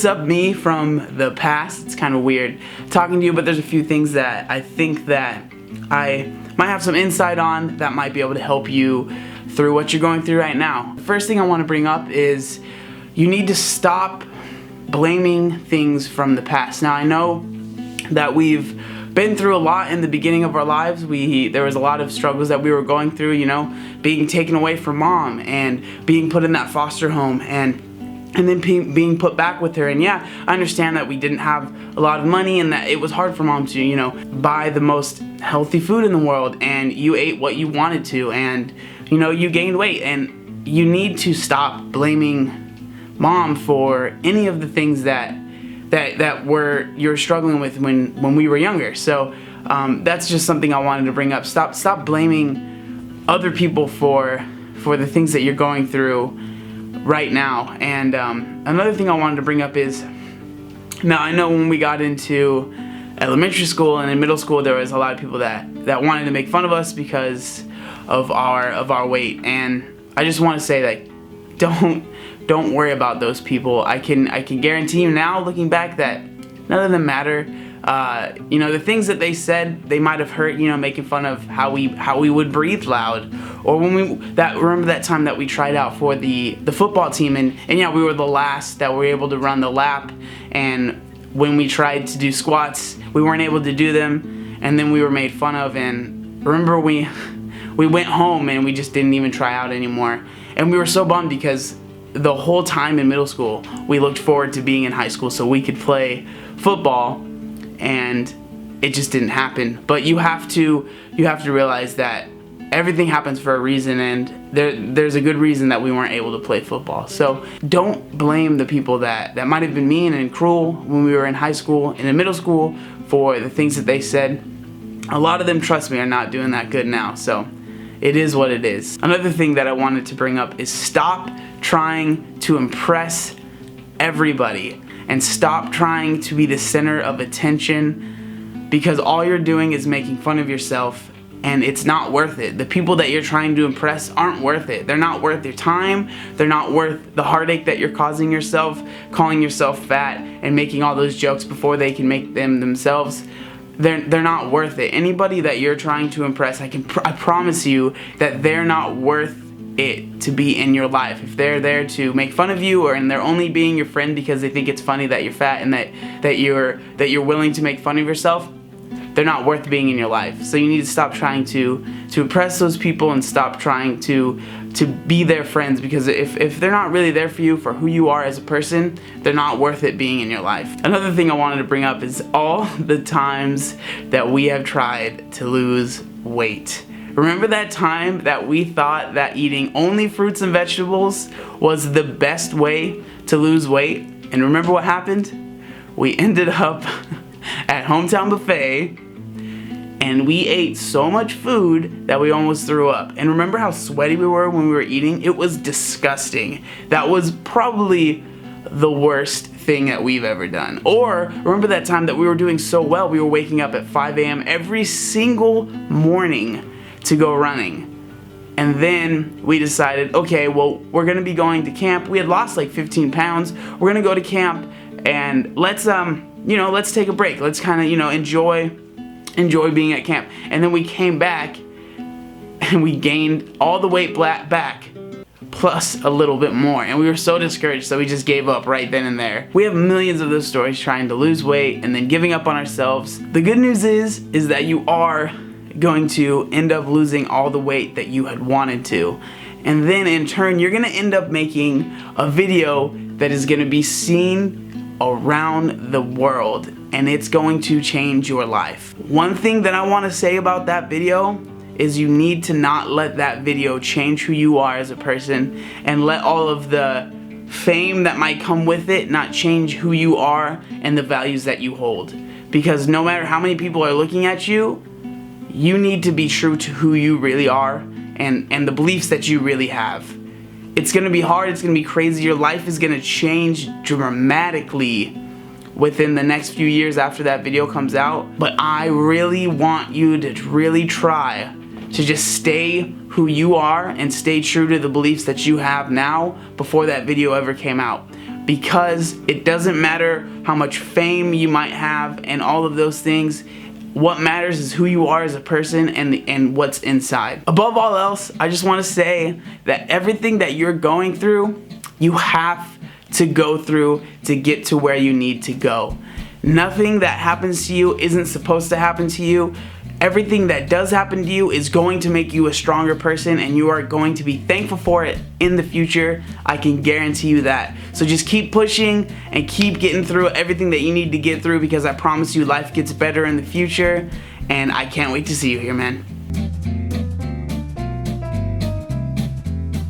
what's up, me from the past. It's kind of weird talking to you, but there's a few things that I think that I might have some insight on that might be able to help you through what you're going through right now. The first thing I want to bring up is you need to stop blaming things from the past. Now, I know that we've been through a lot in the beginning of our lives. There was a lot of struggles that we were going through, you know, being taken away from mom and being put in that foster home and then being put back with her. And yeah, I understand that we didn't have a lot of money and that it was hard for mom to, you know, buy the most healthy food in the world, and you ate what you wanted to, and you know, you gained weight. And you need to stop blaming mom for any of the things that you're struggling with when we were younger. So that's just something I wanted to bring up. Stop blaming other people for the things that you're going through right now. And another thing I wanted to bring up is, now I know when we got into elementary school and in middle school, there was a lot of people that wanted to make fun of us because of our weight. And I just want to say that don't worry about those people. I can guarantee you now, looking back, that none of them matter. You know, the things that they said, they might have hurt, you know, making fun of how we would breathe loud, or when remember that time that we tried out for the football team, and yeah, we were the last that were able to run the lap, and when we tried to do squats, we weren't able to do them, and then we were made fun of. And remember, we went home and we just didn't even try out anymore, and we were so bummed because the whole time in middle school we looked forward to being in high school so we could play football, and it just didn't happen. But you have to realize that everything happens for a reason, and there's a good reason that we weren't able to play football. So don't blame the people that might have been mean and cruel when we were in high school and in middle school for the things that they said. A lot of them, trust me, are not doing that good now. So it is what it is. Another thing that I wanted to bring up is stop trying to impress everybody and stop trying to be the center of attention, because all you're doing is making fun of yourself, and it's not worth it. The people that you're trying to impress aren't worth it. They're not worth your time. They're not worth the heartache that you're causing yourself, calling yourself fat and making all those jokes before they can make them themselves. They're not worth it. Anybody that you're trying to impress, I promise you that they're not worth it to be in your life. If they're there to make fun of you, and they're only being your friend because they think it's funny that you're fat and that you're willing to make fun of yourself, they're not worth being in your life. So you need to stop trying to impress those people and stop trying to be their friends, because if they're not really there for you for who you are as a person, they're not worth it being in your life. Another thing I wanted to bring up is all the times that we have tried to lose weight. Remember that time that we thought that eating only fruits and vegetables was the best way to lose weight? And remember what happened? We ended up at Hometown Buffet, and we ate so much food that we almost threw up. And remember how sweaty we were when we were eating? It was disgusting. That was probably the worst thing that we've ever done. Or remember that time that we were doing so well, we were waking up at 5 a.m. every single morning to go running. And then we decided, okay, well, we're gonna be going to camp. We had lost like 15 pounds. We're gonna go to camp and let's take a break. Let's kind of, you know, enjoy being at camp. And then we came back and we gained all the weight back plus a little bit more, and we were so discouraged, so we just gave up right then and there. We have millions of those stories, trying to lose weight and then giving up on ourselves. The good news is that you are going to end up losing all the weight that you had wanted to, and then in turn you're gonna end up making a video that is gonna be seen around the world, and it's going to change your life. One thing that I want to say about that video is you need to not let that video change who you are as a person, and let all of the fame that might come with it not change who you are and the values that you hold. Because no matter how many people are looking at you, you need to be true to who you really are and the beliefs that you really have. It's gonna be hard, it's gonna be crazy, your life is gonna change dramatically within the next few years after that video comes out. But I really want you to really try to just stay who you are and stay true to the beliefs that you have now before that video ever came out. because it doesn't matter how much fame you might have and all of those things. What matters is who you are as a person and what's inside. Above all else, I just want to say that everything that you're going through, you have to go through to get to where you need to go. Nothing that happens to you isn't supposed to happen to you. Everything that does happen to you is going to make you a stronger person, and you are going to be thankful for it in the future. I can guarantee you that. So just keep pushing and keep getting through everything that you need to get through, because I promise you life gets better in the future, and I can't wait to see you here, man.